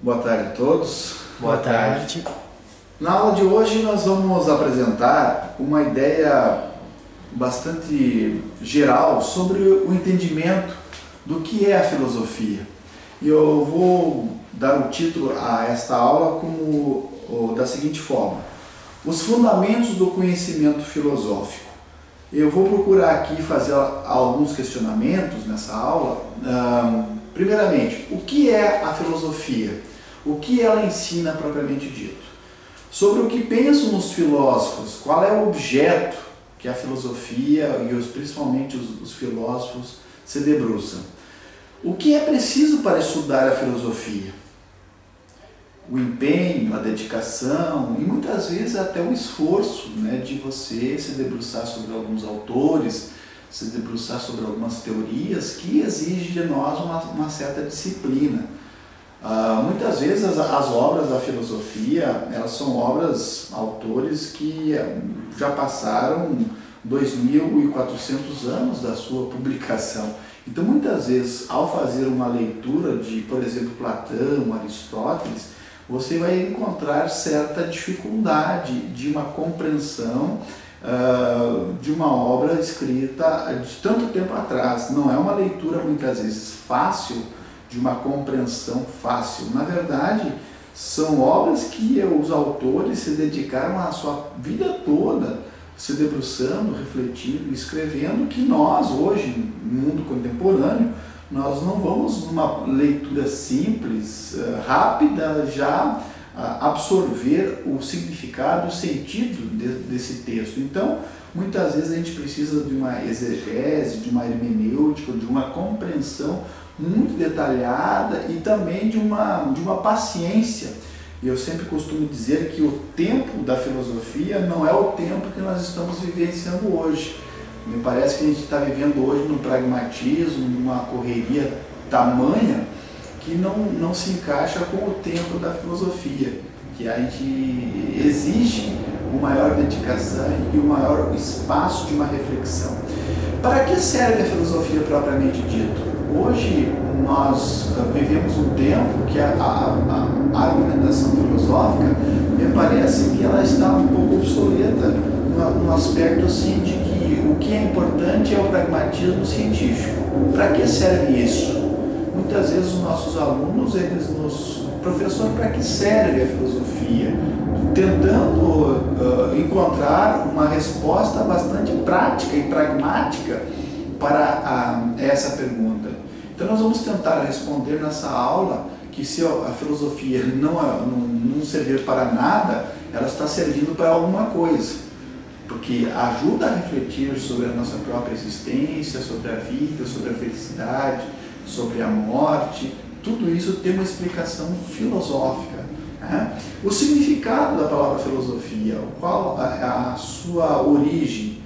Boa tarde a todos. Boa tarde. Na aula de hoje nós vamos apresentar uma ideia bastante geral sobre o entendimento do que é a filosofia. E eu vou dar o título a esta aula como da seguinte forma: os fundamentos do conhecimento filosófico. Eu vou procurar aqui fazer alguns questionamentos nessa aula. Primeiramente, o que é a filosofia? O que ela ensina propriamente dito? Sobre o que pensam os filósofos, qual é o objeto que a filosofia e principalmente os filósofos se debruçam? O que é preciso para estudar a filosofia? O empenho, a dedicação e muitas vezes até o esforço, de você se debruçar sobre alguns autores, se debruçar sobre algumas teorias que exigem de nós uma certa disciplina. Muitas vezes as obras da filosofia, elas são autores que já passaram 2.400 anos da sua publicação. Então muitas vezes ao fazer uma leitura de, por exemplo, Platão, Aristóteles, você vai encontrar certa dificuldade de uma compreensão de uma obra escrita de tanto tempo atrás. Não é uma leitura muitas vezes fácil, de uma compreensão fácil. Na verdade, são obras que os autores se dedicaram a sua vida toda se debruçando, refletindo, escrevendo, que nós hoje, no mundo contemporâneo, nós não vamos numa leitura simples, rápida, já absorver o significado, o sentido desse texto. Então, muitas vezes a gente precisa de uma exegese, de uma hermenêutica, de uma compreensão muito detalhada e também de uma paciência. E eu sempre costumo dizer que o tempo da filosofia não é o tempo que nós estamos vivenciando hoje. Me parece que a gente está vivendo hoje num pragmatismo, numa correria tamanha que não se encaixa com o tempo da filosofia, que a gente exige uma maior dedicação e um maior espaço de uma reflexão. Para que serve a filosofia propriamente dito? Hoje nós vivemos um tempo que a argumentação filosófica me parece que ela está um pouco obsoleta no aspecto assim de que o que é importante é o pragmatismo científico. Para que serve isso? Muitas vezes os nossos alunos, professor, para que serve a filosofia? Tentando encontrar uma resposta bastante prática e pragmática para essa pergunta. Então nós vamos tentar responder nessa aula que se a filosofia não servir para nada, ela está servindo para alguma coisa, porque ajuda a refletir sobre a nossa própria existência, sobre a vida, sobre a felicidade, sobre a morte. Tudo isso tem uma explicação filosófica. O significado da palavra filosofia, qual a sua origem,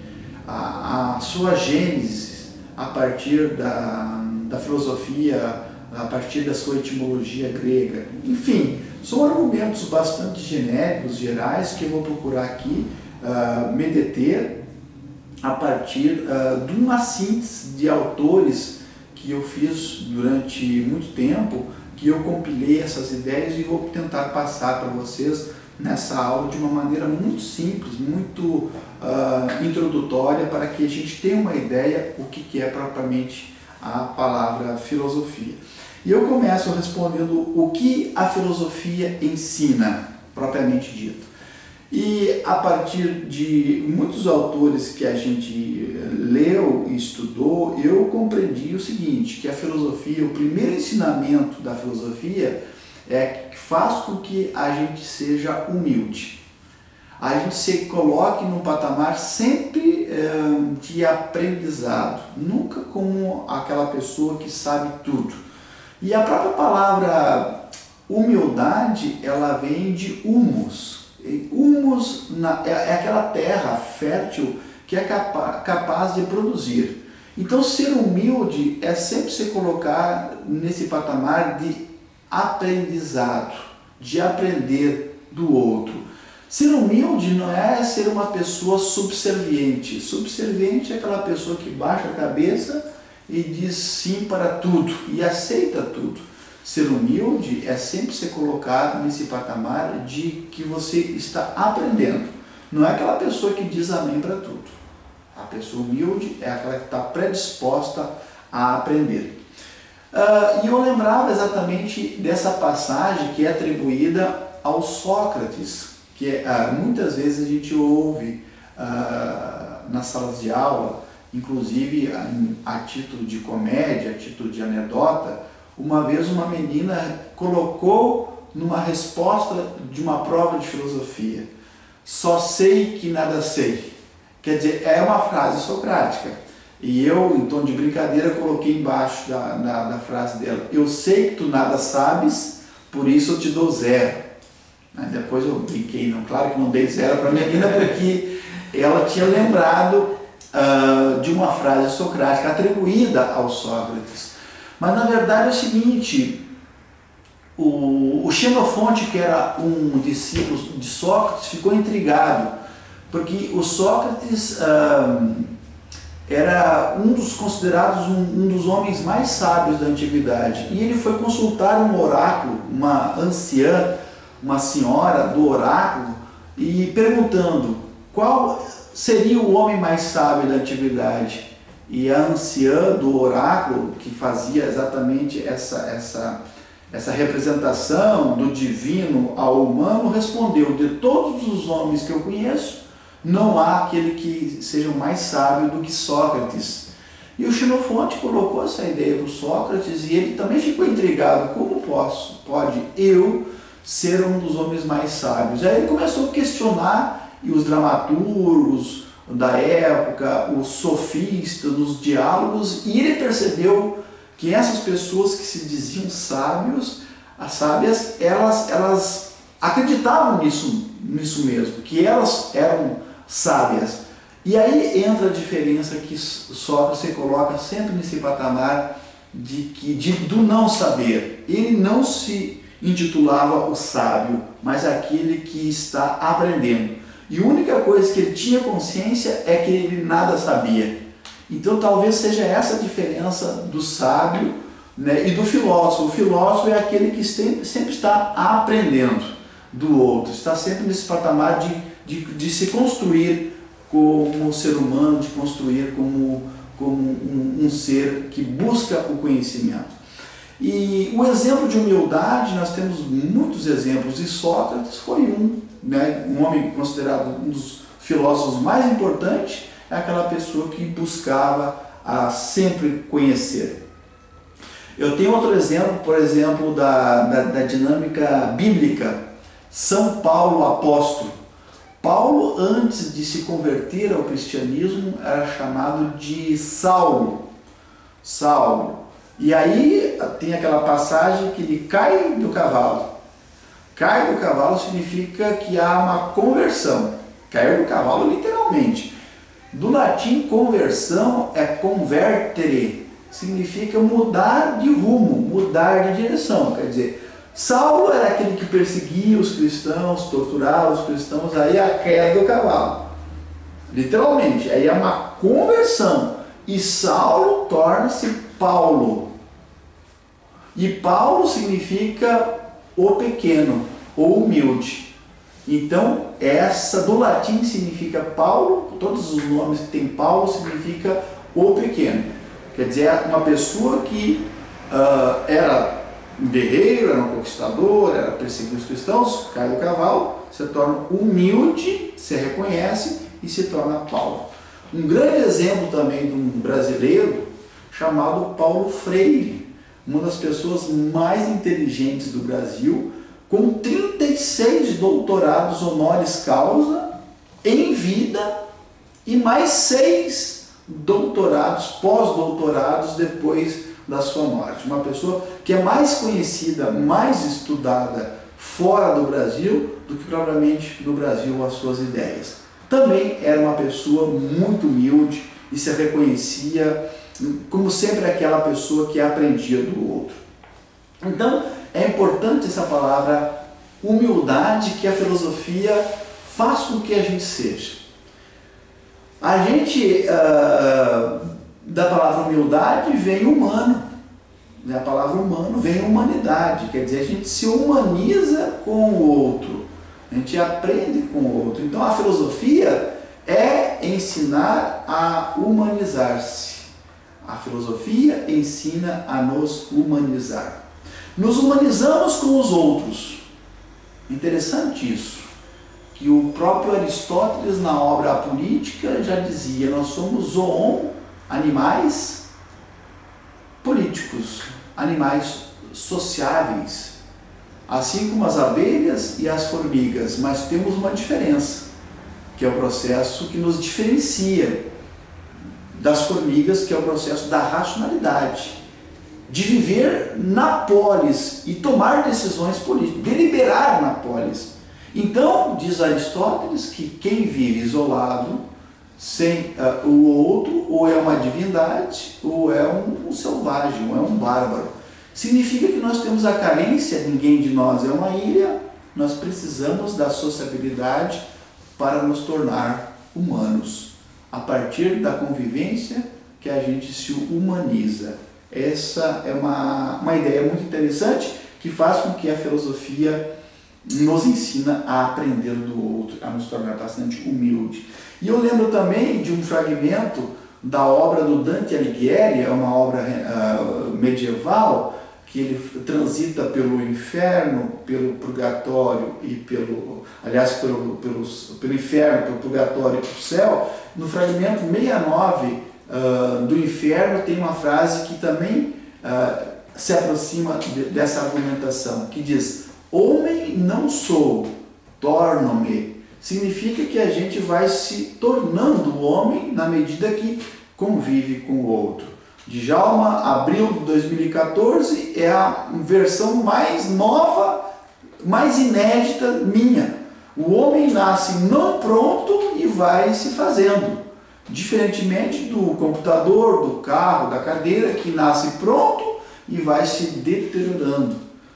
a sua gênese a partir da filosofia, a partir da sua etimologia grega. Enfim, são argumentos bastante genéricos, gerais, que eu vou procurar aqui me deter a partir de uma síntese de autores que eu fiz durante muito tempo, que eu compilei essas ideias e vou tentar passar para vocês nessa aula de uma maneira muito simples, muito introdutória, para que a gente tenha uma ideia do que é propriamente a palavra filosofia. E eu começo respondendo o que a filosofia ensina, propriamente dito. E a partir de muitos autores que a gente leu e estudou, eu compreendi o seguinte, que a filosofia, o primeiro ensinamento da filosofia é que faz com que a gente seja humilde. A gente se coloque num patamar sempre de aprendizado, nunca como aquela pessoa que sabe tudo. E a própria palavra humildade, ela vem de humus. Humus é aquela terra fértil que é capaz de produzir. Então ser humilde é sempre se colocar nesse patamar de aprendizado, de aprender do outro. Ser humilde não é ser uma pessoa subserviente. Subserviente é aquela pessoa que baixa a cabeça e diz sim para tudo e aceita tudo. Ser humilde é sempre ser colocado nesse patamar de que você está aprendendo. Não é aquela pessoa que diz amém para tudo. A pessoa humilde é aquela que está predisposta a aprender. E eu lembrava exatamente dessa passagem que é atribuída ao Sócrates, que muitas vezes a gente ouve nas salas de aula, inclusive a título de comédia, a título de anedota. Uma vez uma menina colocou numa resposta de uma prova de filosofia: só sei que nada sei. Quer dizer, é uma frase socrática. E eu, em tom de brincadeira, coloquei embaixo da frase dela: eu sei que tu nada sabes, por isso eu te dou 0. Depois eu brinquei, não, claro que não dei 0 para a menina, porque ela tinha lembrado de uma frase socrática atribuída ao Sócrates. Mas na verdade é o seguinte: o Xenofonte, que era um discípulo de Sócrates, ficou intrigado, porque o Sócrates era um dos considerados um dos homens mais sábios da antiguidade, e ele foi consultar um oráculo, uma anciã, uma senhora do oráculo, e perguntando qual seria o homem mais sábio da antiguidade. E a anciã do oráculo, que fazia exatamente essa representação do divino ao humano, respondeu: de todos os homens que eu conheço, não há aquele que seja mais sábio do que Sócrates. E o Xenofonte colocou essa ideia para o Sócrates, e ele também ficou intrigado: como pode eu ser um dos homens mais sábios? Aí ele começou a questionar, e os dramaturgos da época, os sofistas, os diálogos, e ele percebeu que essas pessoas que se diziam sábias, elas acreditavam nisso mesmo, que elas eram sábias. E aí entra a diferença que Sócrates se coloca sempre nesse patamar do não saber. Ele não se intitulava o sábio, mas aquele que está aprendendo. E a única coisa que ele tinha consciência é que ele nada sabia. Então talvez seja essa a diferença do sábio, né, e do filósofo. O filósofo é aquele que sempre está aprendendo do outro, está sempre nesse patamar de se construir como ser humano, de construir como um ser que busca o conhecimento. E o exemplo de humildade, nós temos muitos exemplos, e Sócrates foi um homem considerado um dos filósofos mais importantes, é aquela pessoa que buscava a sempre conhecer. Eu tenho outro exemplo, por exemplo, da dinâmica bíblica. São Paulo apóstolo. Paulo, antes de se converter ao cristianismo, era chamado de Saulo. E aí tem aquela passagem que ele cai do cavalo. Cai do cavalo significa que há uma conversão. Cair do cavalo literalmente. Do latim, conversão é convertere. Significa mudar de rumo, mudar de direção. Quer dizer, Saulo era aquele que perseguia os cristãos, torturava os cristãos, aí a queda do cavalo. Literalmente, aí é uma conversão. E Saulo torna-se Paulo. E Paulo significa o pequeno, ou humilde. Então, essa do latim significa Paulo, todos os nomes que tem Paulo significa o pequeno. Quer dizer, uma pessoa que era um guerreiro, era um conquistador, era perseguir os cristãos, cai do cavalo, se torna humilde, se reconhece e se torna Paulo. Um grande exemplo também de um brasileiro chamado Paulo Freire, uma das pessoas mais inteligentes do Brasil, com 36 doutorados honoris causa em vida e mais 6 doutorados, pós-doutorados depois da sua morte. Uma pessoa que é mais conhecida, mais estudada fora do Brasil do que propriamente no Brasil as suas ideias. Também era uma pessoa muito humilde e se reconhecia como sempre aquela pessoa que aprendia do outro. Então é importante essa palavra humildade que a filosofia faz com que a gente seja. A gente, da palavra humildade, vem humano. A palavra humano vem humanidade, quer dizer, a gente se humaniza com o outro, a gente aprende com o outro. Então a filosofia é ensinar a humanizar-se. A filosofia ensina a nos humanizar. Nos humanizamos com os outros. Interessante isso, que o próprio Aristóteles na obra A Política já dizia: nós somos zoon, animais políticos, animais sociáveis, assim como as abelhas e as formigas, mas temos uma diferença, que é o processo que nos diferencia das formigas, que é o processo da racionalidade, de viver na polis e tomar decisões políticas, deliberar na polis. Então, diz Aristóteles que quem vive isolado, sem o outro, ou é uma divindade, ou é um selvagem, ou é um bárbaro. Significa que nós temos a carência, ninguém de nós é uma ilha, nós precisamos da sociabilidade para nos tornar humanos. A partir da convivência que a gente se humaniza. Essa é uma ideia muito interessante que faz com que a filosofia nos ensina a aprender do outro, a nos tornar bastante humilde. E eu lembro também de um fragmento da obra do Dante Alighieri, é uma obra medieval, que ele transita pelo inferno, pelo purgatório e pelo inferno, pelo purgatório e pelo céu. No fragmento 69 do inferno tem uma frase que também se aproxima dessa argumentação, que diz: homem não sou, torno-me. Significa que a gente vai se tornando homem na medida que convive com o outro. Djalma, abril de 2014, é a versão mais nova, mais inédita minha. O homem nasce não pronto e vai se fazendo. Diferentemente do computador, do carro, da cadeira, que nasce pronto e vai se deteriorando.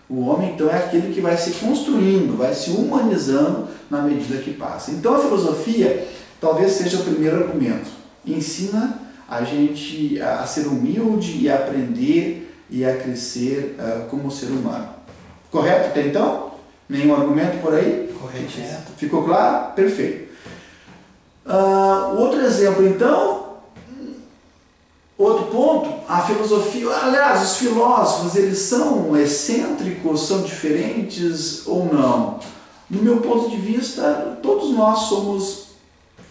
O homem, então, é aquele que vai se construindo, vai se humanizando na medida que passa. Então, a filosofia talvez seja o primeiro argumento. Ensina a gente a ser humilde e a aprender e a crescer como ser humano. Correto até então? Nenhum argumento por aí? Correto. Ficou claro? Perfeito. Outro exemplo, então, outro ponto, a filosofia, aliás, os filósofos, eles são excêntricos, são diferentes ou não? No meu ponto de vista, todos nós somos,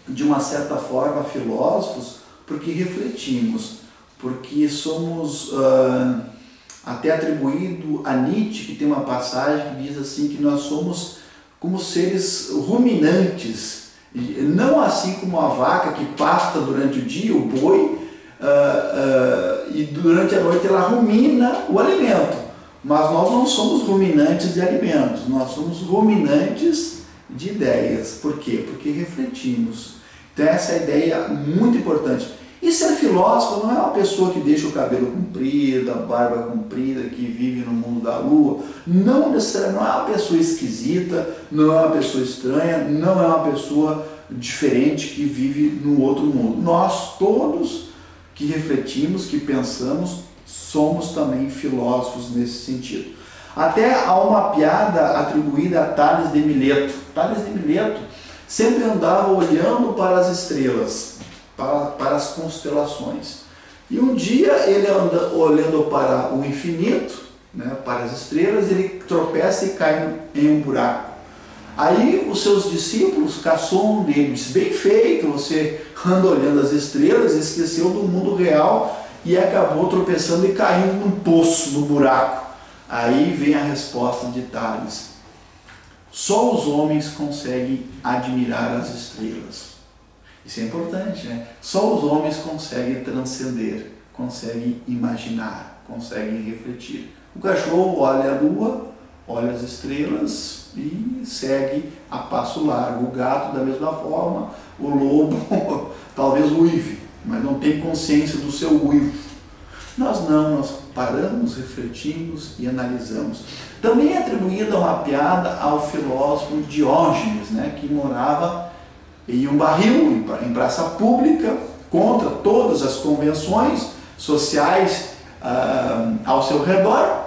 de uma certa forma, filósofos, porque refletimos, porque somos até atribuído a Nietzsche, que tem uma passagem que diz assim, que nós somos como seres ruminantes, não assim como a vaca que pasta durante o dia, o boi, e durante a noite ela rumina o alimento, mas nós não somos ruminantes de alimentos, nós somos ruminantes de ideias. Por quê? Porque refletimos. Então essa é a ideia muito importante. E ser filósofo não é uma pessoa que deixa o cabelo comprido, a barba comprida, que vive no mundo da lua. Não necessariamente, não é uma pessoa esquisita, não é uma pessoa estranha, não é uma pessoa diferente que vive no outro mundo. Nós todos que refletimos, que pensamos, somos também filósofos nesse sentido. Até há uma piada atribuída a Tales de Mileto. Tales de Mileto sempre andava olhando para as estrelas, para as constelações. E um dia ele anda olhando para o infinito, né, para as estrelas, ele tropeça e cai em um buraco. Aí os seus discípulos caçoam dele, diz: bem feito, você anda olhando as estrelas, esqueceu do mundo real e acabou tropeçando e caindo num poço, no buraco. Aí vem a resposta de Tales: só os homens conseguem admirar as estrelas. Isso é importante, né? Só os homens conseguem transcender, conseguem imaginar, conseguem refletir. O cachorro olha a lua, olha as estrelas e segue a passo largo. O gato, da mesma forma, o lobo talvez uive, mas não tem consciência do seu uivo. Nós não, nós paramos, refletimos e analisamos. Também é atribuída uma piada ao filósofo Diógenes, né, que morava em um barril, em praça pública, contra todas as convenções sociais ao seu redor,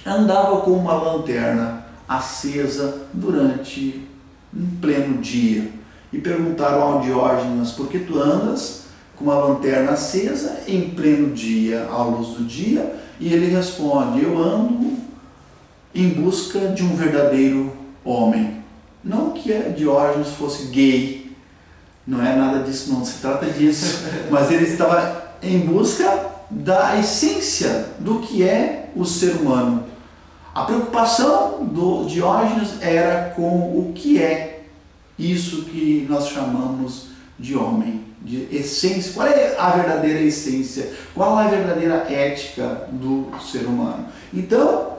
andava com uma lanterna acesa durante um pleno dia. E perguntaram ao Diógenes: por que tu andas com uma lanterna acesa em pleno dia, à luz do dia? E ele responde: eu ando em busca de um verdadeiro homem. Não que Diógenes fosse gay, não é nada disso, não se trata disso, mas ele estava em busca da essência do que é o ser humano. A preocupação do Diógenes era com o que é isso que nós chamamos de homem, de essência. Qual é a verdadeira essência? Qual é a verdadeira ética do ser humano? Então,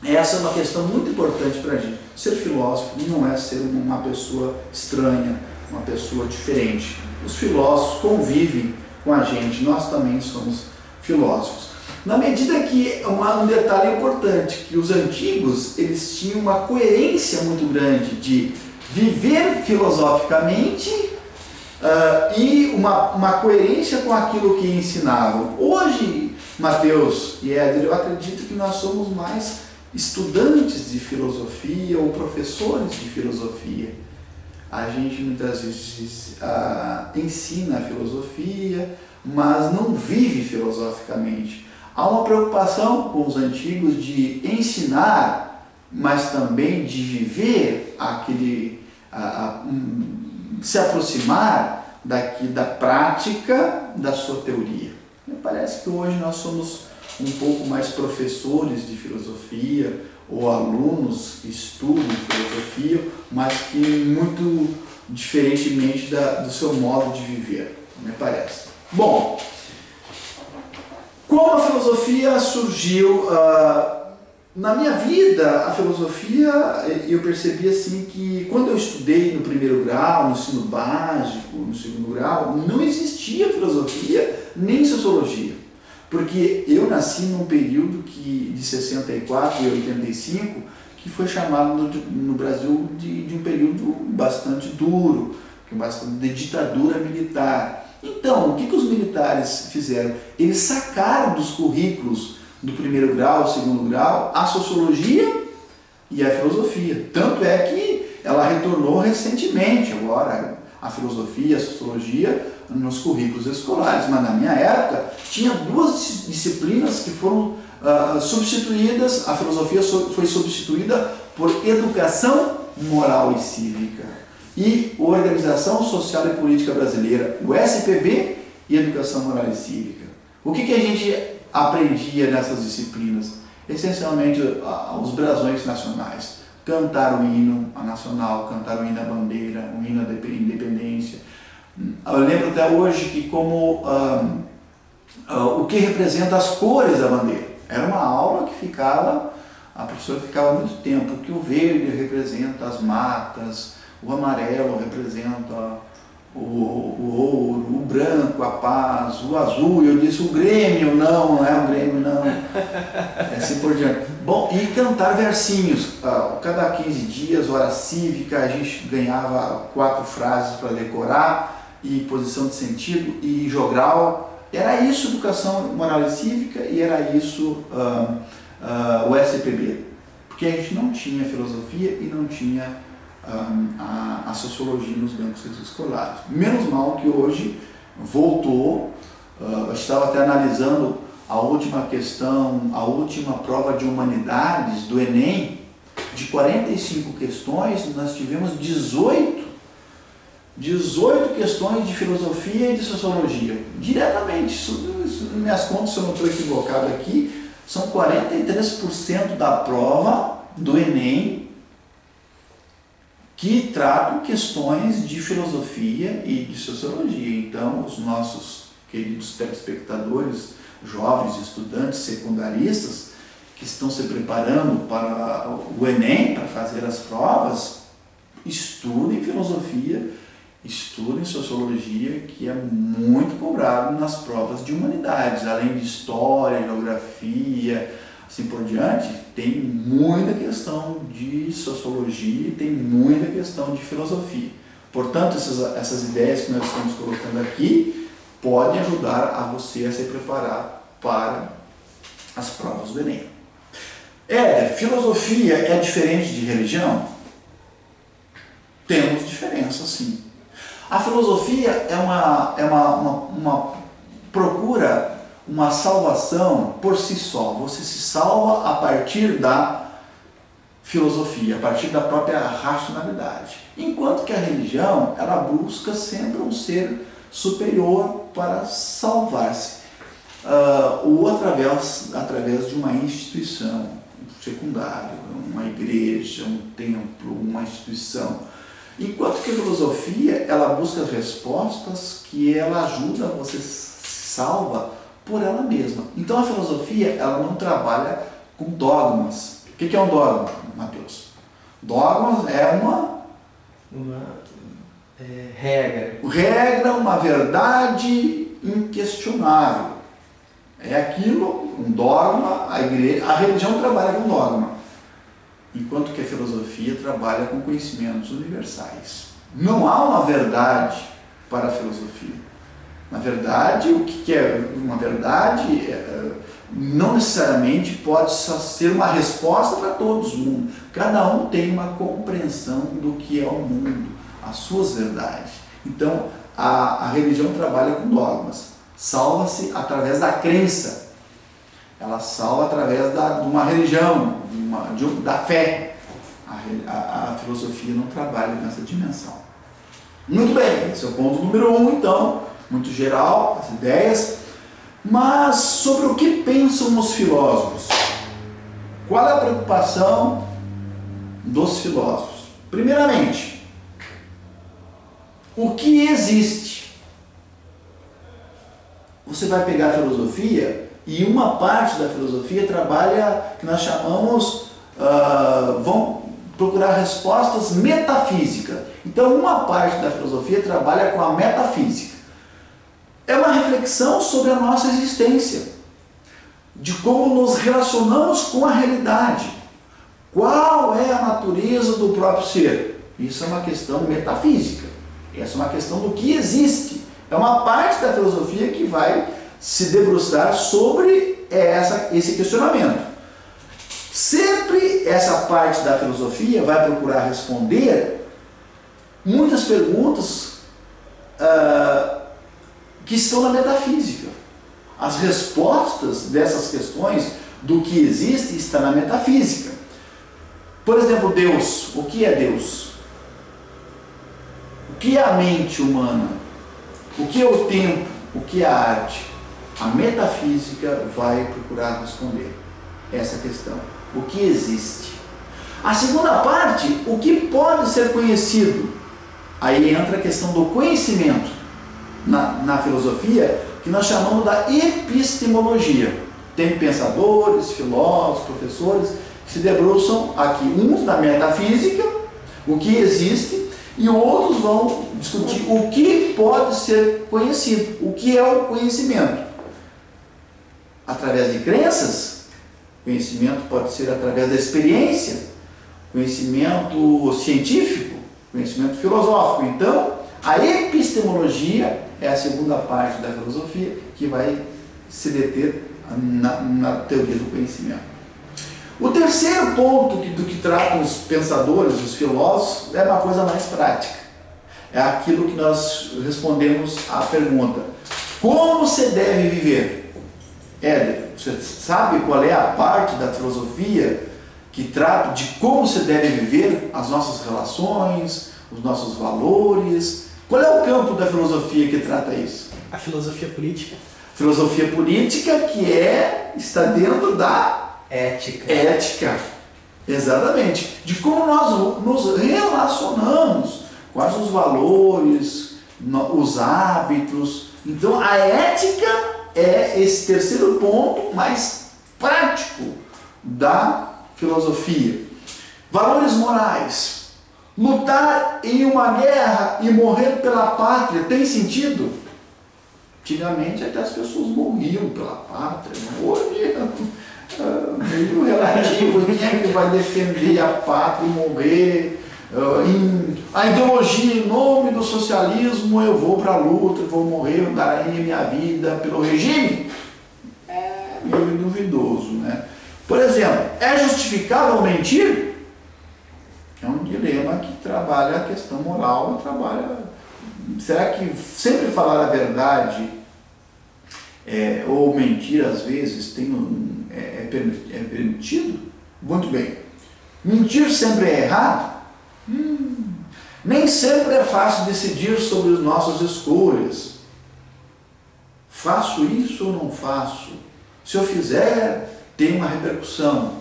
essa é uma questão muito importante para a gente. Ser filósofo não é ser uma pessoa estranha, uma pessoa diferente. Os filósofos convivem com a gente, nós também somos filósofos. Na medida que, um detalhe importante, que os antigos, eles tinham uma coerência muito grande de viver filosoficamente e uma coerência com aquilo que ensinavam. Hoje, Mateus e Éder, eu acredito que nós somos mais estudantes de filosofia ou professores de filosofia. A gente muitas vezes ensina a filosofia, mas não vive filosoficamente. Há uma preocupação com os antigos de ensinar, mas também de viver se aproximar da prática da sua teoria. Me parece que hoje nós somos um pouco mais professores de filosofia ou alunos que estudam filosofia, mas que muito diferentemente do seu modo de viver, me parece. Bom, como a filosofia surgiu na minha vida, a filosofia, eu percebi assim que quando eu estudei no primeiro grau, no ensino básico, no segundo grau, não existia filosofia nem sociologia. Porque eu nasci num período de 64 e 85, que foi chamado no Brasil de um período bastante duro, de ditadura militar. Então, o que os militares fizeram? Eles sacaram dos currículos do primeiro grau, segundo grau, a sociologia e a filosofia. Tanto é que ela retornou recentemente agora, a filosofia e a sociologia, nos currículos escolares. Mas na minha época, tinha duas disciplinas que foram substituídas. A filosofia foi substituída por educação moral e cívica e Organização Social e Política Brasileira, o SPB e Educação Moral e Cívica. O que a gente aprendia nessas disciplinas? Essencialmente os brasões nacionais. Cantar o hino nacional, cantar o hino da bandeira, o hino da independência. Eu lembro até hoje que o que representa as cores da bandeira. Era uma aula que a professora ficava muito tempo, que o verde representa as matas, o amarelo representa o ouro, o branco, a paz, o azul, eu disse o Grêmio, não é o Grêmio, não. Assim por diante. Bom, e cantar versinhos. Cada 15 dias, hora cívica, a gente ganhava 4 frases para decorar, e posição de sentido, e jogral. Era isso, educação moral e cívica, e era isso o SPB. Porque a gente não tinha filosofia e não tinha a sociologia nos bancos escolares. Menos mal que hoje voltou. Eu estava até analisando a última questão, a última prova de humanidades do Enem. De 45 questões, nós tivemos 18 questões de filosofia e de sociologia. Diretamente, isso, minhas contas, se eu não estou equivocado aqui, são 43% da prova do Enem que tratam questões de filosofia e de sociologia. Então, os nossos queridos telespectadores, jovens, estudantes, secundaristas, que estão se preparando para o Enem, para fazer as provas, estudem filosofia, estudem sociologia, que é muito cobrado nas provas de humanidades, além de história, geografia, assim por diante. Tem muita questão de sociologia e tem muita questão de filosofia. Portanto, essas ideias que nós estamos colocando aqui podem ajudar a você a se preparar para as provas do Enem. Filosofia é diferente de religião? Temos diferença, sim. A filosofia procura uma salvação por si só. Você se salva a partir da filosofia, a partir da própria racionalidade. Enquanto que a religião, ela busca sempre um ser superior para salvar-se. Ou através de uma instituição secundária, uma igreja, um templo, uma instituição. Enquanto que a filosofia, ela busca respostas que ela ajuda, você se salva por ela mesma. Então a filosofia, ela não trabalha com dogmas. O que é um dogma, Matheus? Dogma é uma regra, uma verdade inquestionável. É aquilo, um dogma, a religião trabalha com dogma, enquanto que a filosofia trabalha com conhecimentos universais. Não há uma verdade para a filosofia. Na verdade, o que é uma verdade não necessariamente pode só ser uma resposta para todos o mundo. Cada um tem uma compreensão do que é o mundo, as suas verdades. Então, a religião trabalha com dogmas. Salva-se através da crença. Ela salva através de uma religião, da fé. A filosofia não trabalha nessa dimensão. Muito bem, esse é o ponto número 1, então, muito geral, as ideias. Mas sobre o que pensam os filósofos? Qual é a preocupação dos filósofos? Primeiramente, o que existe? Você vai pegar a filosofia e uma parte da filosofia trabalha, que nós chamamos, vão procurar respostas metafísicas. Então uma parte da filosofia trabalha com a metafísica. É uma reflexão sobre a nossa existência, de como nos relacionamos com a realidade. Qual é a natureza do próprio ser? Isso é uma questão metafísica. Essa é uma questão do que existe. É uma parte da filosofia que vai se debruçar sobre esse questionamento. Sempre essa parte da filosofia vai procurar responder muitas perguntas que estão na metafísica. As respostas dessas questões do que existe está na metafísica. Por exemplo, Deus. O que é Deus? O que é a mente humana? O que é o tempo? O que é a arte? A metafísica vai procurar responder essa questão. O que existe? A segunda parte, o que pode ser conhecido? Aí entra a questão do conhecimento na filosofia, que nós chamamos da epistemologia. Tem pensadores, filósofos, professores que se debruçam aqui, uns na metafísica, o que existe, e outros vão discutir o que pode ser conhecido, o que é o conhecimento. Através de crenças, conhecimento pode ser através da experiência, conhecimento científico, conhecimento filosófico. Então, a epistemologia é a segunda parte da filosofia que vai se deter na teoria do conhecimento. O terceiro ponto do que tratam os pensadores, os filósofos, é uma coisa mais prática. É aquilo que nós respondemos à pergunta: como você deve viver? Éder, você sabe qual é a parte da filosofia que trata de como você deve viver as nossas relações, os nossos valores? Qual é o campo da filosofia que trata isso? A filosofia política. Filosofia política que está dentro da ética, exatamente, de como nós nos relacionamos, quais os valores, os hábitos. Então a ética é esse terceiro ponto mais prático da filosofia. Valores morais. Lutar em uma guerra e morrer pela pátria tem sentido? Antigamente até as pessoas morriam pela pátria, hoje meio relativo. Quem é que vai defender a pátria e morrer? A ideologia, em nome do socialismo, eu vou para a luta, vou morrer, eu darei minha vida pelo regime. É meio duvidoso, né? Por exemplo, é justificável mentir? É um dilema que trabalha a questão moral, será que sempre falar a verdade ou mentir às vezes é permitido? Muito bem. Mentir sempre é errado? Nem sempre é fácil decidir sobre as nossas escolhas. Faço isso ou não faço? Se eu fizer, tem uma repercussão.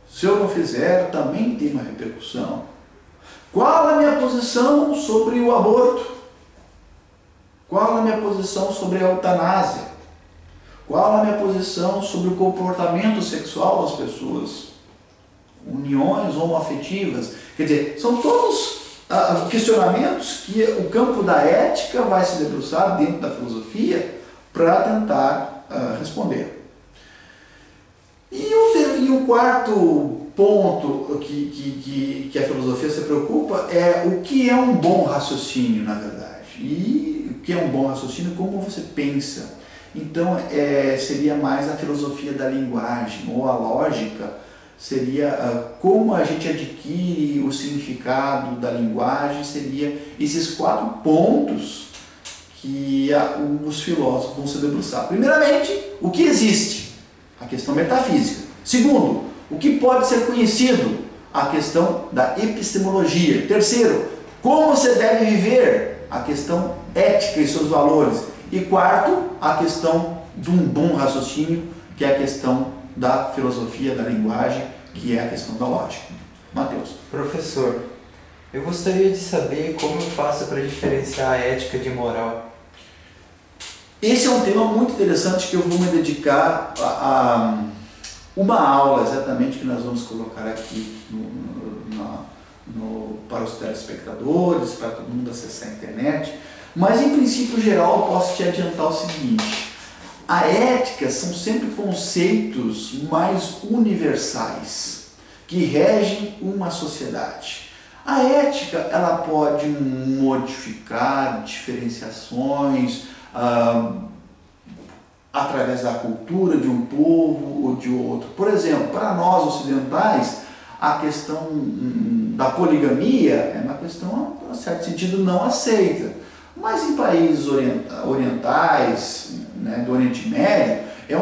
Se eu não fizer, também tem uma repercussão. Qual a minha posição sobre o aborto? Qual a minha posição sobre a eutanásia? Qual a minha posição sobre o comportamento sexual das pessoas? Uniões homoafetivas. Quer dizer, são todos questionamentos que o campo da ética vai se debruçar dentro da filosofia para tentar responder. E o quarto ponto que a filosofia se preocupa é o que é um bom raciocínio, na verdade. E o que é um bom raciocínio, como você pensa. Então, seria mais a filosofia da linguagem, ou a lógica, seria como a gente adquire o significado da linguagem, seria esses 4 pontos que os filósofos vão se debruçar. Primeiramente, o que existe? A questão metafísica. Segundo, o que pode ser conhecido? A questão da epistemologia. Terceiro, como você deve viver? A questão ética e seus valores. E quarto, a questão de um bom raciocínio, que é a questão da filosofia da linguagem, que é a questão da lógica. Matheus. Professor, eu gostaria de saber como eu faço para diferenciar a ética de moral. Esse é um tema muito interessante que eu vou me dedicar a uma aula exatamente que nós vamos colocar aqui para os telespectadores, para todo mundo acessar a internet. Mas em princípio geral eu posso te adiantar o seguinte: a ética são sempre conceitos mais universais que regem uma sociedade. A ética ela pode modificar diferenciações através da cultura de um povo ou de outro. Por exemplo, para nós ocidentais, a questão da poligamia é uma questão, em certo sentido, não aceita. Mas em países orientais, né, do Oriente Médio, é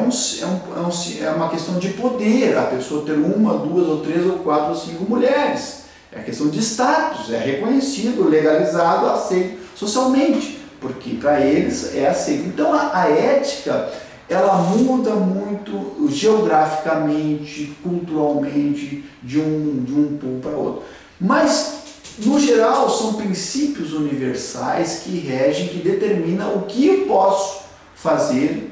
uma questão de poder, a pessoa ter 1, 2 ou 3 ou 4 ou 5 mulheres. É questão de status, é reconhecido, legalizado, aceito socialmente, porque para eles é aceito. Então a ética, ela muda muito geograficamente, culturalmente, de um povo para outro. Mas, no geral, são princípios universais que regem, que determinam o que eu posso fazer,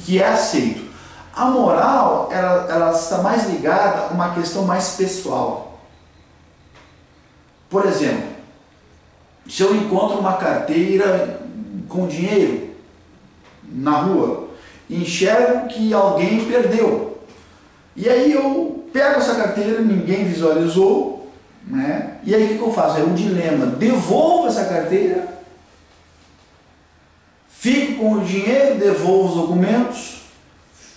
que é aceito. A moral, ela está mais ligada a uma questão mais pessoal. Por exemplo, se eu encontro uma carteira com dinheiro na rua, enxergo que alguém perdeu, e aí eu pego essa carteira, ninguém visualizou, né? E aí o que eu faço? É um dilema: devolvo essa carteira, fico com o dinheiro, devolvo os documentos,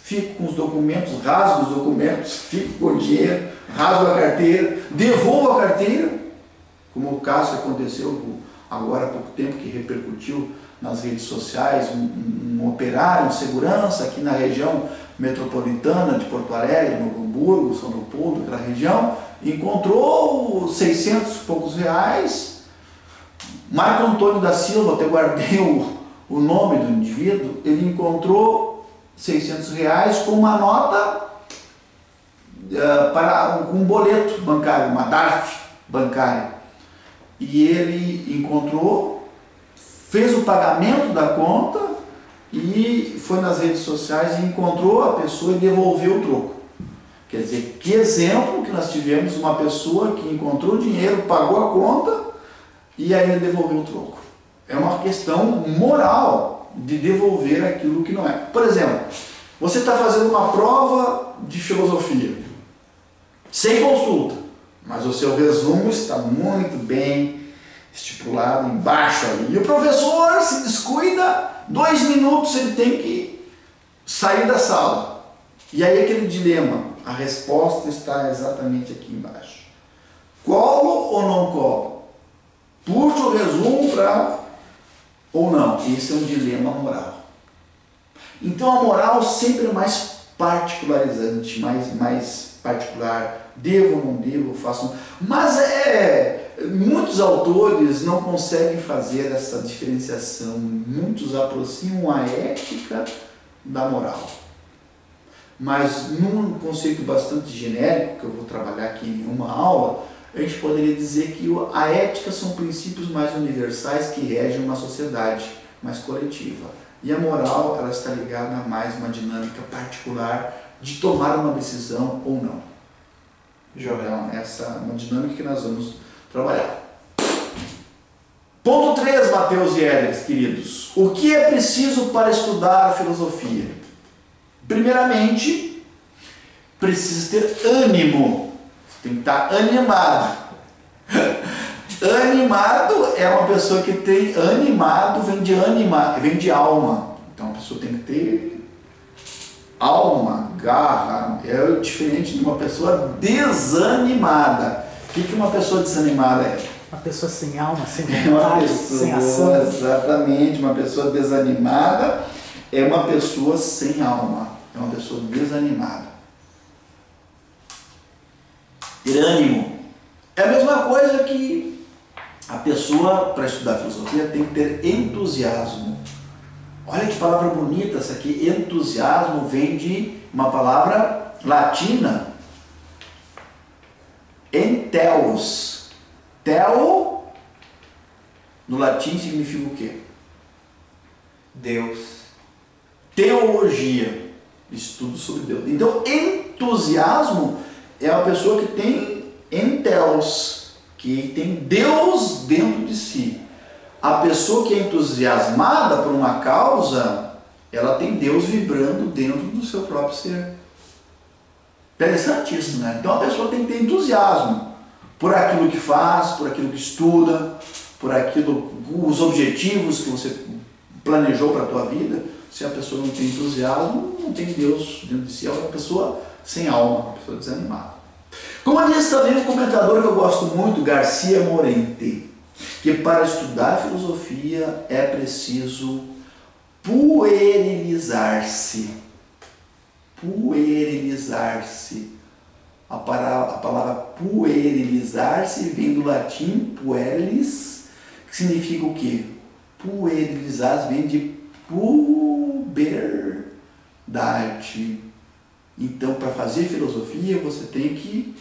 fico com os documentos, rasgo os documentos, fico com o dinheiro, rasgo a carteira, devolvo a carteira, como o caso que aconteceu agora há pouco tempo, que repercutiu nas redes sociais, um operário de segurança aqui na região metropolitana de Porto Alegre, Novo Hamburgo, São Leopoldo, aquela região, encontrou 600 e poucos reais. Marco Antônio da Silva, até guardei o nome do indivíduo, ele encontrou 600 reais com uma nota para um boleto bancário, uma DARF bancária. E ele encontrou, fez o pagamento da conta e foi nas redes sociais e encontrou a pessoa e devolveu o troco. Quer dizer, que exemplo que nós tivemos, uma pessoa que encontrou dinheiro, pagou a conta e aí devolveu o troco. É uma questão moral de devolver aquilo que não é. Por exemplo, você está fazendo uma prova de filosofia, sem consulta, mas o seu resumo está muito bem estipulado embaixo ali. E o professor se descuida, 2 minutos ele tem que sair da sala. E aí aquele dilema, a resposta está exatamente aqui embaixo. Colo ou não colo? Puxo o resumo para ou não? Esse é um dilema moral. Então a moral sempre é mais particularizante, mais particular. Devo ou não devo, faço. Mas muitos autores não conseguem fazer essa diferenciação. Muitos aproximam a ética da moral. Mas num conceito bastante genérico, que eu vou trabalhar aqui em uma aula, a gente poderia dizer que a ética são princípios mais universais que regem uma sociedade mais coletiva. E a moral, ela está ligada a mais uma dinâmica particular de tomar uma decisão ou não. Então, essa é uma dinâmica que nós vamos trabalhar. Ponto 3, Mateus e Éder, queridos. O que é preciso para estudar a filosofia? Primeiramente, precisa ter ânimo. Você tem que estar animado. Animado é uma pessoa que tem... Animado vem de alma. Então a pessoa tem que ter alma, garra. É diferente de uma pessoa desanimada. O que uma pessoa desanimada é? Uma pessoa sem alma, sem vontade, sem ação. Exatamente, uma pessoa desanimada é uma pessoa sem alma, é uma pessoa desanimada. Ter ânimo é a mesma coisa que a pessoa, para estudar filosofia, tem que ter entusiasmo. Olha que palavra bonita essa aqui, entusiasmo vem de uma palavra latina, enteos. Teo, no latim, significa o quê? Deus. Teologia, estudo sobre Deus. Então, entusiasmo é uma pessoa que tem enteos, que tem Deus dentro de si. A pessoa que é entusiasmada por uma causa, ela tem Deus vibrando dentro do seu próprio ser. Interessante isso, né? Então a pessoa tem que ter entusiasmo por aquilo que faz, por aquilo que estuda, por aquilo, os objetivos que você planejou para a tua vida. Se a pessoa não tem entusiasmo, não tem Deus dentro de si, é uma pessoa sem alma, uma pessoa desanimada. Como disse também um comentador que eu gosto muito, Garcia Morente, que para estudar filosofia é preciso puerilizar-se. Puerilizar-se. A palavra puerilizar-se vem do latim puerilis, que significa o quê? Puerilizar-se vem de puberdade. Então, para fazer filosofia, você tem que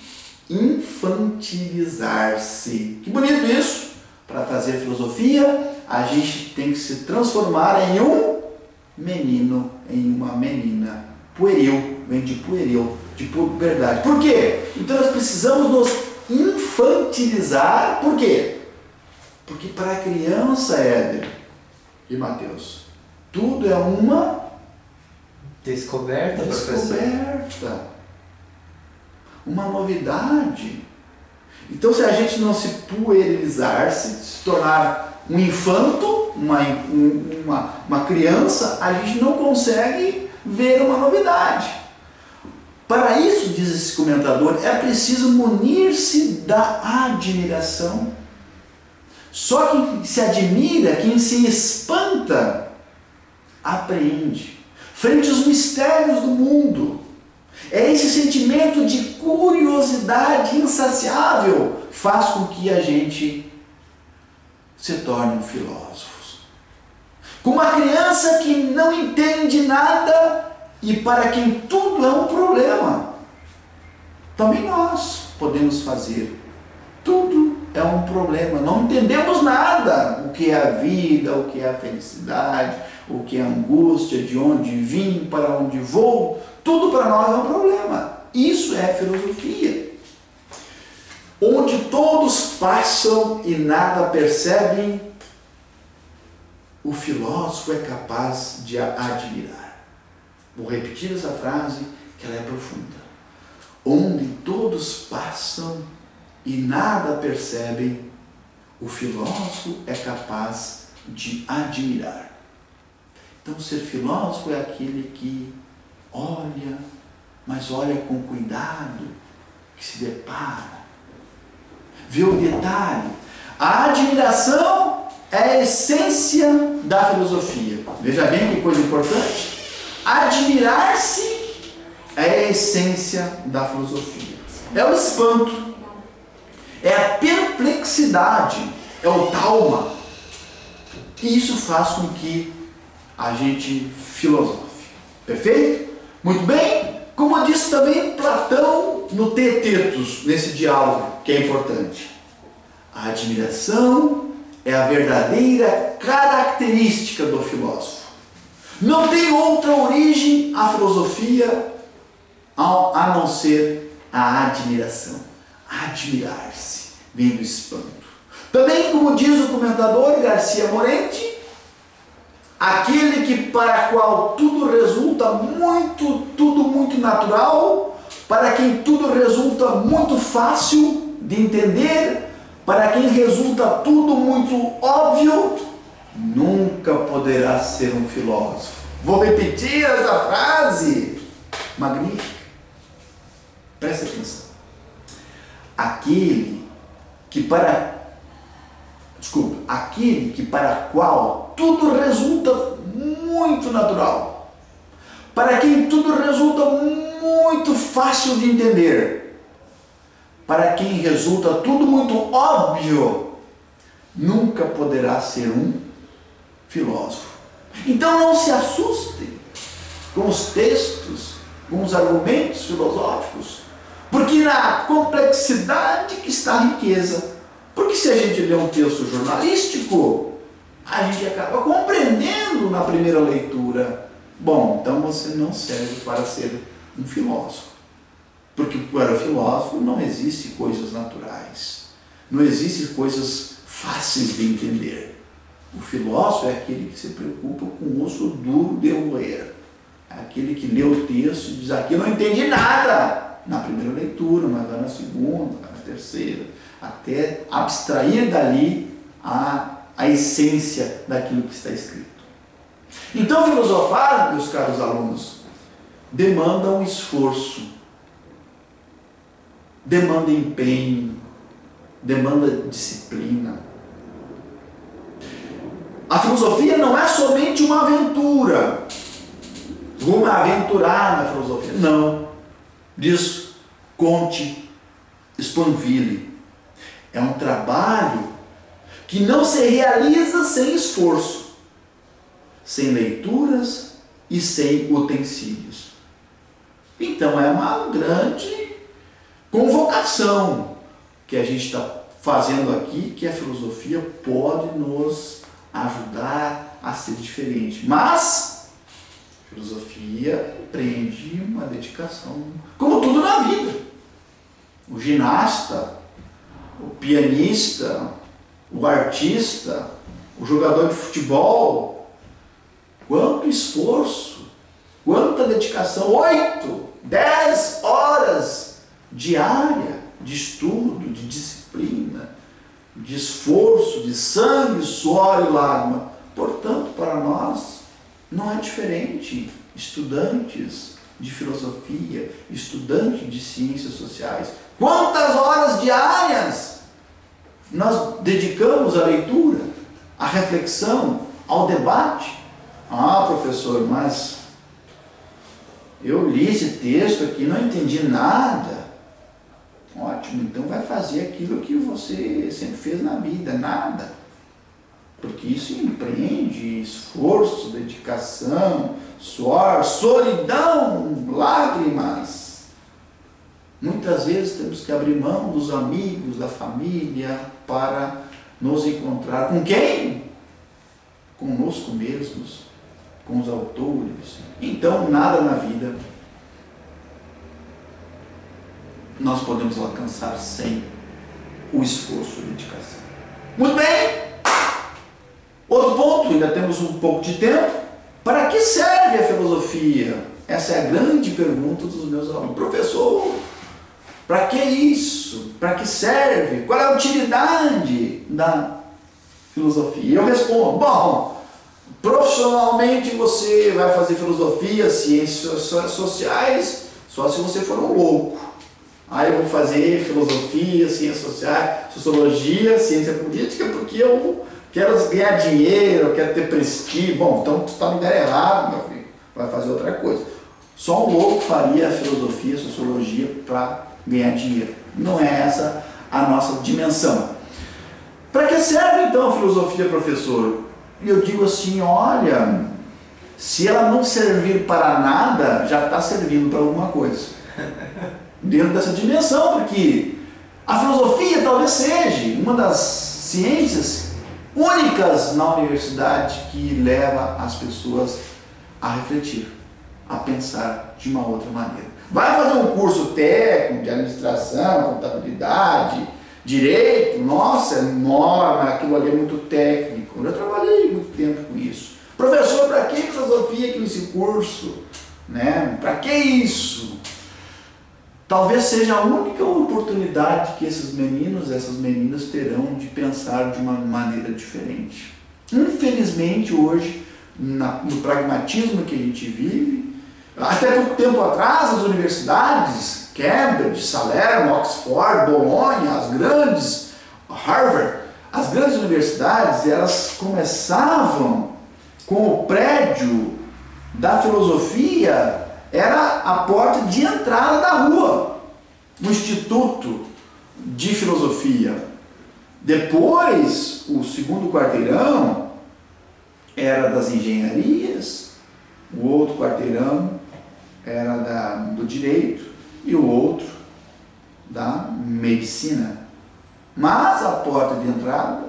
infantilizar-se. Que bonito isso! Para fazer filosofia, a gente tem que se transformar em um menino, em uma menina. Pueril, vem de pueril, de puberdade. Por quê? Então nós precisamos nos infantilizar. Por quê? Porque para a criança, Éder e Mateus, tudo é uma descoberta, professor. Uma novidade. Então, se a gente não se puerilizar, se tornar um infanto, uma criança, a gente não consegue ver uma novidade. Para isso, diz esse comentador, é preciso munir-se da admiração. Só quem se admira, quem se espanta, apreende. Frente aos mistérios do mundo. É esse sentimento de curiosidade insaciável que faz com que a gente se torne um filósofo. Com uma criança que não entende nada e para quem tudo é um problema. Também nós podemos fazer. Tudo é um problema. Não entendemos nada. O que é a vida, o que é a felicidade, o que é a angústia, de onde vim, para onde vou. Tudo para nós é um problema. Isso é filosofia. Onde todos passam e nada percebem, o filósofo é capaz de admirar. Vou repetir essa frase, que ela é profunda. Onde todos passam e nada percebem, o filósofo é capaz de admirar. Então, ser filósofo é aquele que olha, mas olha com cuidado que se depara. Vê o detalhe. A admiração é a essência da filosofia. Veja bem que coisa importante. Admirar-se é a essência da filosofia. É o espanto, é a perplexidade, é o trauma. E isso faz com que a gente filosofe. Perfeito? Muito bem? Como disse também Platão no Teetetos, nesse diálogo que é importante. A admiração é a verdadeira característica do filósofo. Não tem outra origem a filosofia a não ser a admiração. Admirar-se vem do espanto. Também, como diz o comentador Garcia Morente, aquele que para qual tudo resulta tudo muito natural, para quem tudo resulta muito fácil de entender, para quem resulta tudo muito óbvio, nunca poderá ser um filósofo. Vou repetir essa frase magnífica. Presta atenção. Aquele que para qual tudo resulta muito natural, para quem tudo resulta muito fácil de entender, para quem resulta tudo muito óbvio, nunca poderá ser um filósofo. Então não se assustem com os textos, com os argumentos filosóficos, porque na complexidade que está a riqueza. Porque se a gente lê um texto jornalístico, a gente acaba compreendendo na primeira leitura. Bom, então você não serve para ser um filósofo. Porque para o filósofo não existe coisas naturais. Não existem coisas fáceis de entender. O filósofo é aquele que se preocupa com o osso duro de roer. É aquele que lê o texto e diz, aqui eu não entendi nada. Na primeira leitura, mas vai na segunda, vai na terceira, até abstrair dali a essência daquilo que está escrito. Então, filosofar, meus caros alunos, demanda um esforço, demanda empenho, demanda disciplina. A filosofia não é somente uma aventura. Vou me aventurar na filosofia. Não. Diz Comte Sponville. É um trabalho que não se realiza sem esforço, sem leituras e sem utensílios. Então é uma grande convocação que a gente está fazendo aqui, que a filosofia pode nos ajudar a ser diferente. Mas a filosofia prende uma dedicação, como tudo na vida. O ginasta, o pianista, o artista, o jogador de futebol, quanto esforço, quanta dedicação, 8, 10 horas diária de estudo, de disciplina, de esforço, de sangue, suor e lágrima. Portanto, para nós não é diferente. Estudantes de filosofia, estudantes de ciências sociais, quantas horas diárias nós dedicamos à leitura, à reflexão, ao debate? Ah, professor, mas eu li esse texto aqui, não entendi nada. Ótimo, então vai fazer aquilo que você sempre fez na vida, nada. Porque isso empreende esforço, dedicação, suor, solidão, lágrimas. Muitas vezes temos que abrir mão dos amigos, da família, para nos encontrar com quem? Conosco mesmos, com os autores. Então, nada na vida nós podemos alcançar sem o esforço e dedicação. Muito bem! Outro ponto, ainda temos um pouco de tempo. Para que serve a filosofia? Essa é a grande pergunta dos meus alunos. Professor, para que isso? Para que serve? Qual é a utilidade da filosofia? Eu respondo, bom, Profissionalmente você vai fazer filosofia, ciências sociais, só se você for um louco. Aí eu vou fazer filosofia, ciências sociais, sociologia, ciência política, porque eu quero ganhar dinheiro, eu quero ter prestígio. Bom, então tu está no lugar errado, meu filho. Vai fazer outra coisa. Só um louco faria filosofia, sociologia para ganhar dinheiro. Não é essa a nossa dimensão. Para que serve então a filosofia, professor? Eu digo assim, olha, se ela não servir para nada, já está servindo para alguma coisa. Dentro dessa dimensão, porque a filosofia talvez seja uma das ciências únicas na universidade que leva as pessoas a refletir, a pensar de uma outra maneira. Vai fazer um curso técnico de administração, contabilidade, direito, nossa, é enorme, aquilo ali é muito técnico. Eu trabalhei muito tempo com isso. Professor, para que filosofia aqui nesse curso? Né? Para que isso? Talvez seja a única oportunidade que esses meninos, essas meninas terão de pensar de uma maneira diferente. Infelizmente, hoje, no pragmatismo que a gente vive, até pouco tempo atrás, as universidades, Cambridge, Salerno, Oxford, Bolonha, as grandes, Harvard, as grandes universidades, elas começavam com o prédio da filosofia, era a porta de entrada da rua, no Instituto de Filosofia. Depois, o segundo quarteirão era das engenharias, o outro quarteirão era do direito e o outro da medicina. Mas a porta de entrada,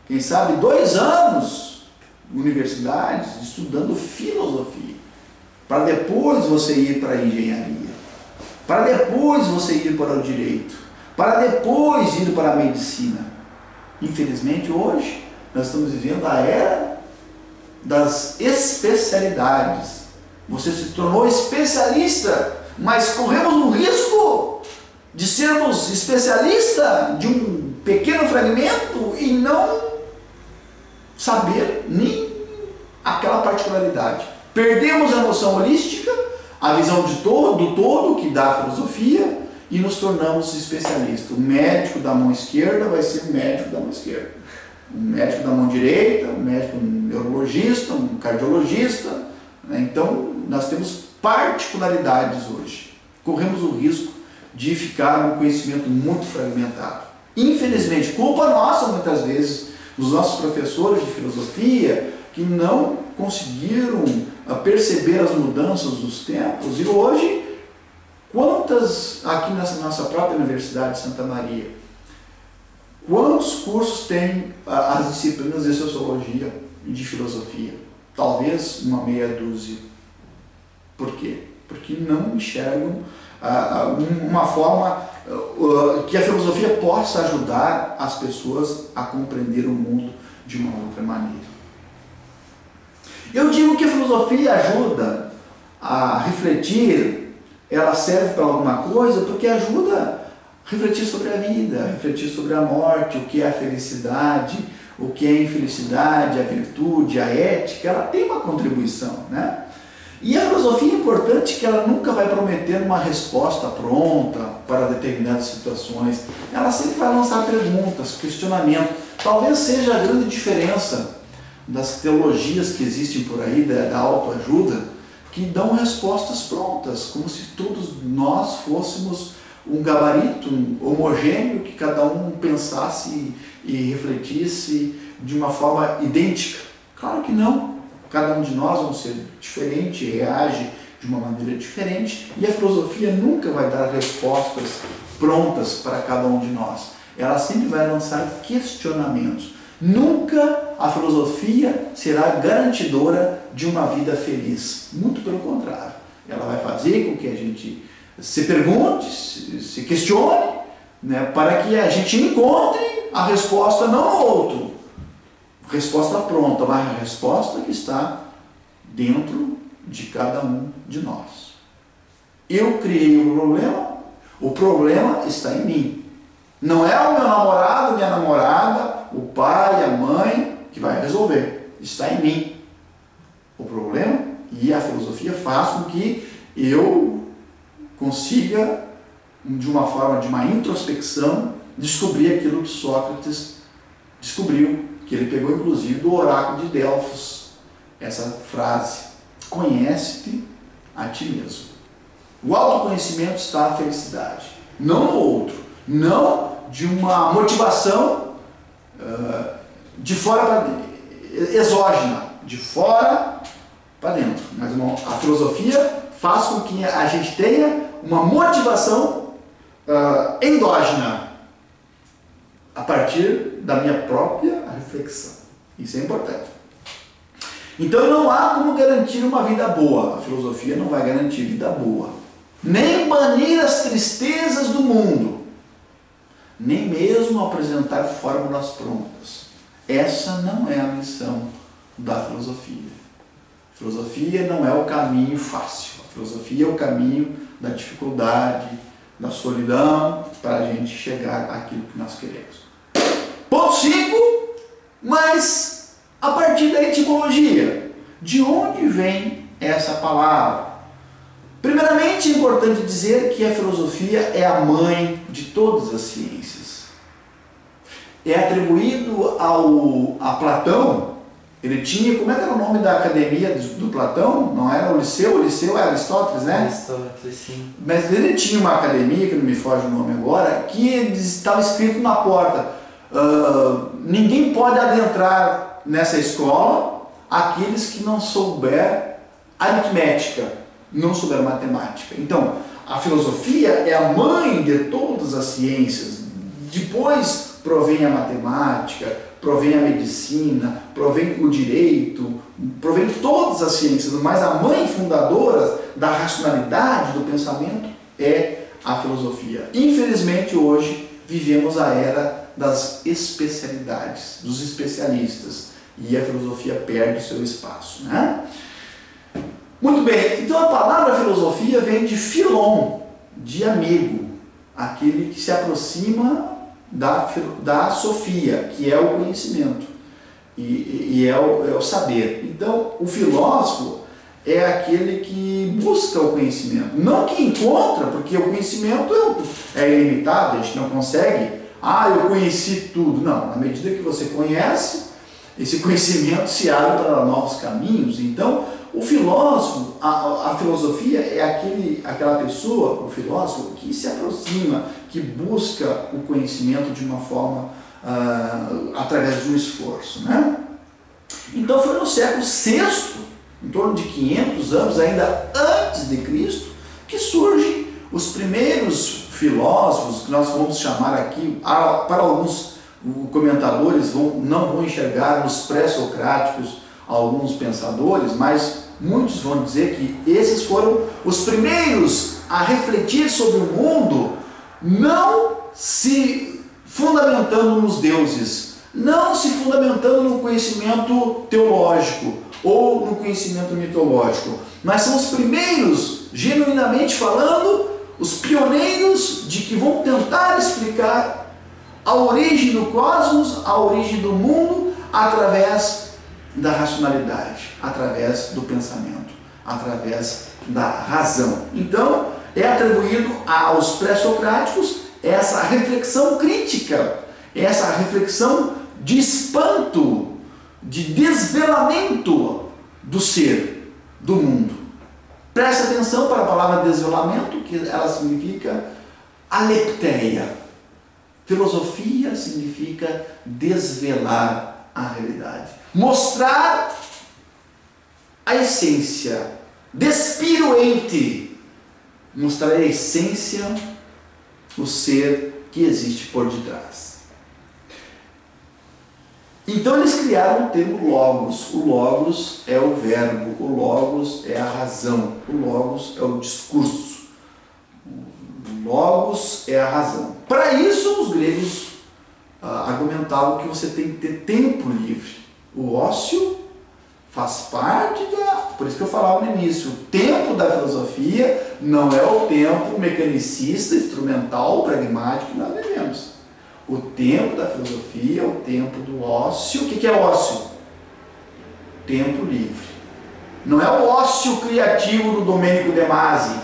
quem sabe 2 anos, universidades, estudando filosofia, para depois você ir para a engenharia, para depois você ir para o direito, para depois ir para a medicina. Infelizmente hoje nós estamos vivendo a era das especialidades. Você se tornou especialista, mas corremos um risco de sermos especialistas de um pequeno fragmento e não saber nem aquela particularidade. Perdemos a noção holística, a visão de todo, do todo que dá a filosofia, e nos tornamos especialistas. O médico da mão esquerda vai ser o médico da mão esquerda. O médico da mão direita, o médico neurologista, um cardiologista. Né? Então, nós temos particularidades hoje. Corremos o risco de ficar num conhecimento muito fragmentado. Infelizmente, culpa nossa, muitas vezes, dos nossos professores de filosofia, que não conseguiram perceber as mudanças dos tempos. E hoje, quantas, aqui nessa nossa própria Universidade de Santa Maria, quantos cursos tem as disciplinas de sociologia e de filosofia? Talvez uma meia dúzia. Por quê? Porque não enxergam uma forma que a filosofia possa ajudar as pessoas a compreender o mundo de uma outra maneira. Eu digo que a filosofia ajuda a refletir, ela serve para alguma coisa porque ajuda a refletir sobre a vida, refletir sobre a morte, o que é a felicidade, o que é a infelicidade, a virtude, a ética. Ela tem uma contribuição, né? E a filosofia é importante que ela nunca vai prometer uma resposta pronta para determinadas situações. Ela sempre vai lançar perguntas, questionamentos. Talvez seja a grande diferença das teologias que existem por aí, da autoajuda, que dão respostas prontas, como se todos nós fôssemos um gabarito homogêneo, que cada um pensasse e refletisse de uma forma idêntica. Claro que não. Cada um de nós vamos ser diferente, reage de uma maneira diferente, e a filosofia nunca vai dar respostas prontas para cada um de nós. Ela sempre vai lançar questionamentos. Nunca a filosofia será garantidora de uma vida feliz. Muito pelo contrário. Ela vai fazer com que a gente se pergunte, se questione, né, para que a gente encontre a resposta não no outro, resposta pronta, mas a resposta que está dentro de cada um de nós. Eu criei o problema está em mim. Não é o meu namorado, minha namorada, o pai, a mãe que vai resolver. está em mim. O problema, e a filosofia faz com que eu consiga, de uma forma de uma introspecção, descobrir aquilo que Sócrates descobriu, que ele pegou inclusive do oráculo de Delfos, essa frase: conhece-te a ti mesmo. O autoconhecimento está na felicidade, não no outro, não de uma motivação de fora para dentro, exógena, de fora para dentro. Mas a filosofia faz com que a gente tenha uma motivação endógena, a partir da minha própria reflexão. Isso é importante. Então não há como garantir uma vida boa. A filosofia não vai garantir vida boa, nem banir as tristezas do mundo, nem mesmo apresentar fórmulas prontas. Essa não é a missão da filosofia. A filosofia não é o caminho fácil. A filosofia é o caminho da dificuldade, da solidão, para a gente chegar àquilo que nós queremos. Ponto 5, mas a partir da etimologia, de onde vem essa palavra? Primeiramente, é importante dizer que a filosofia é a mãe de todas as ciências. É atribuído a Platão. Ele tinha, como é que era o nome da academia do Platão? Não era o Liceu é Aristóteles, né? Aristóteles, sim. Mas ele tinha uma academia, que não me foge o nome agora, que estava escrito na porta: ninguém pode adentrar nessa escola aqueles que não souber aritmética, não souber matemática. Então, a filosofia é a mãe de todas as ciências. Depois provém a matemática, provém a medicina, provém o direito, provém todas as ciências, mas a mãe fundadora da racionalidade, do pensamento, é a filosofia. Infelizmente, hoje, vivemos a era das especialidades, dos especialistas, e a filosofia perde o seu espaço, né? Muito bem, então a palavra filosofia vem de filon, de amigo, aquele que se aproxima da sofia, que é o conhecimento, e é o saber. Então, o filósofo é aquele que busca o conhecimento, não que encontra, porque o conhecimento é ilimitado, a gente não consegue, eu conheci tudo. Não, na medida que você conhece, esse conhecimento se abre para novos caminhos. Então, o filósofo, a filosofia é aquela pessoa, o filósofo, que se aproxima, que busca o conhecimento de uma forma, através de um esforço, né? Então foi no século VI, em torno de 500 anos, ainda antes de Cristo, que surgem os primeiros filósofos, que nós vamos chamar aqui, para alguns comentadores não vão enxergar nos pré-socráticos alguns pensadores, mas muitos vão dizer que esses foram os primeiros a refletir sobre o mundo, não se fundamentando nos deuses, não se fundamentando no conhecimento teológico ou no conhecimento mitológico, mas são os primeiros, genuinamente falando, os pioneiros de que vão tentar explicar a origem do cosmos, a origem do mundo, através da racionalidade, através do pensamento, através da razão. Então, é atribuído aos pré-socráticos essa reflexão crítica, essa reflexão de espanto, de desvelamento do ser, do mundo. Preste atenção para a palavra desvelamento, que ela significa alepteia. Filosofia significa desvelar a realidade, mostrar a essência, despir o ente, mostrar a essência, o ser que existe por detrás. Então eles criaram o termo logos. O logos é o verbo, o logos é a razão, o logos é o discurso. Logos é a razão. Para isso, os gregos argumentavam que você tem que ter tempo livre. O ócio faz parte Por isso que eu falava no início, o tempo da filosofia não é o tempo mecanicista, instrumental, pragmático que nós vivemos. O tempo da filosofia é o tempo do ócio. O que é ócio? tempo livre. Não é o ócio criativo do Domênico De Masi,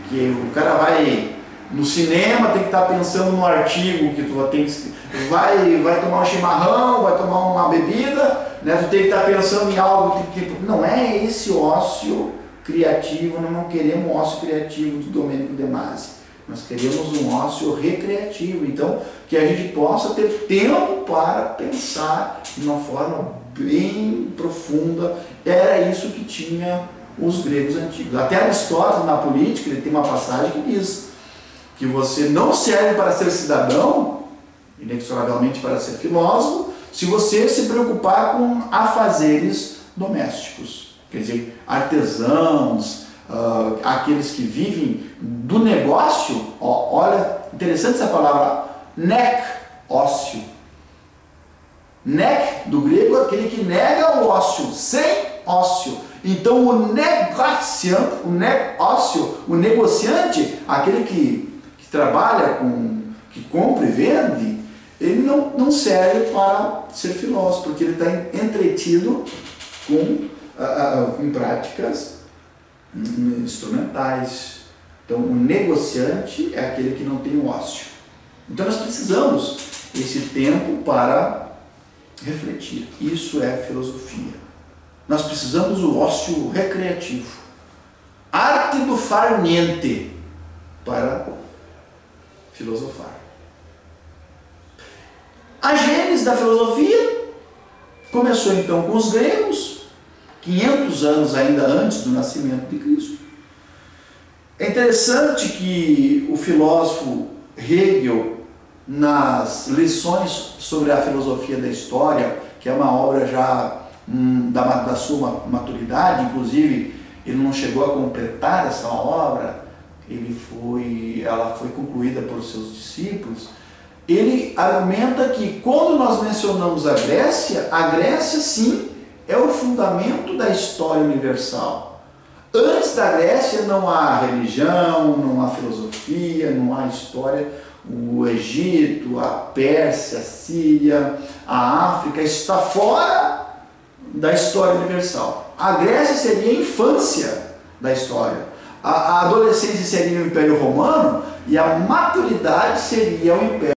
que o cara vai no cinema, tem que estar pensando no artigo que tu tem que, vai tomar um chimarrão, vai tomar uma bebida, né? Tu tem que estar pensando em algo, não é esse ócio criativo, nós não queremos o ócio criativo do Domênico De Masi, nós queremos um ócio recreativo, então que a gente possa ter tempo para pensar de uma forma bem profunda. Era isso que tinha os gregos antigos. Até Aristóteles, na Política, ele tem uma passagem que diz que você não serve para ser cidadão, inexoravelmente para ser filósofo, se você se preocupar com afazeres domésticos. Quer dizer, artesãos, aqueles que vivem do negócio, olha, interessante essa palavra, ócio. Do grego é aquele que nega o ócio, sem ócio. Então o negociante, o negociante, aquele que trabalha que compra e vende, ele não serve para ser filósofo, porque ele está entretido com práticas instrumentais. Então o negociante é aquele que não tem o ócio. Então nós precisamos esse tempo para refletir. Isso é filosofia. Nós precisamos do ócio recreativo. Arte do far niente para filosofar. A gênese da filosofia começou então com os gregos, 500 anos ainda antes do nascimento de Cristo. É interessante que o filósofo Hegel, nas lições sobre a filosofia da história, que é uma obra já da sua maturidade, inclusive ele não chegou a completar essa obra, ela foi concluída por seus discípulos. Ele argumenta que quando nós mencionamos a Grécia sim é o fundamento da história universal. Antes da Grécia não há religião, não há filosofia, não há história. O Egito, a Pérsia, a Síria, a África está fora da história universal. A Grécia seria a infância da história. A adolescência seria o Império Romano e a maturidade seria o Império